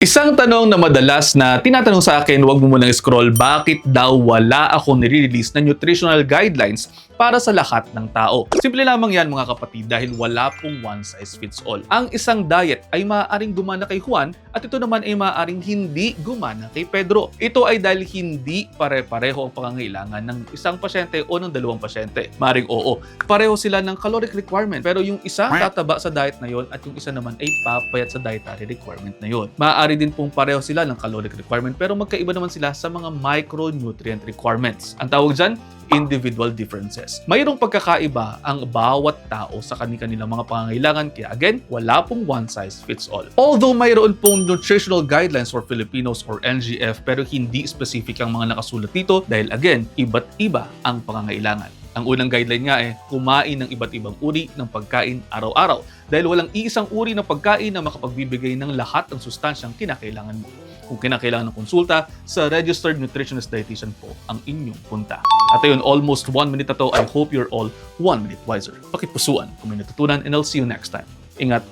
Isang tanong na madalas na tinatanong sa akin, huwag mo munang scroll, bakit daw wala ako nire-release na nutritional guidelines para sa lahat ng tao? Simple lamang yan mga kapatid, dahil wala pong one size fits all. Ang isang diet ay maaaring gumana kay Juan at ito naman ay maaaring hindi gumana kay Pedro. Ito ay dahil hindi pare-pareho ang pangangailangan ng isang pasyente o ng dalawang pasyente. Maaaring oo, pareho sila ng caloric requirement, pero yung isa tataba sa diet na yon at yung isa naman ay papayat sa dietary requirement na yon. Maaari din pong pareho sila ng caloric requirement pero magkaiba naman sila sa mga micronutrient requirements. Ang tawag dyan, individual differences. Mayroong pagkakaiba ang bawat tao sa kanilang mga pangangailangan, kaya again, wala pong one size fits all. Although mayroon pong nutritional guidelines for Filipinos or NGF, pero hindi specific ang mga nakasulat dito dahil again, iba't iba ang pangangailangan. Ang unang guideline nga kumain ng iba't ibang uri ng pagkain araw-araw dahil walang iisang uri ng pagkain na makapagbibigay ng lahat ng sustansyang kinakailangan mo. Kung kinakailangan ng konsulta, sa registered nutritionist dietitian po ang inyong punta. At ayun, almost 1 minute na to. I hope you're all 1 minute wiser. Pakipusuan kung may natutunan and I'll see you next time. Ingat!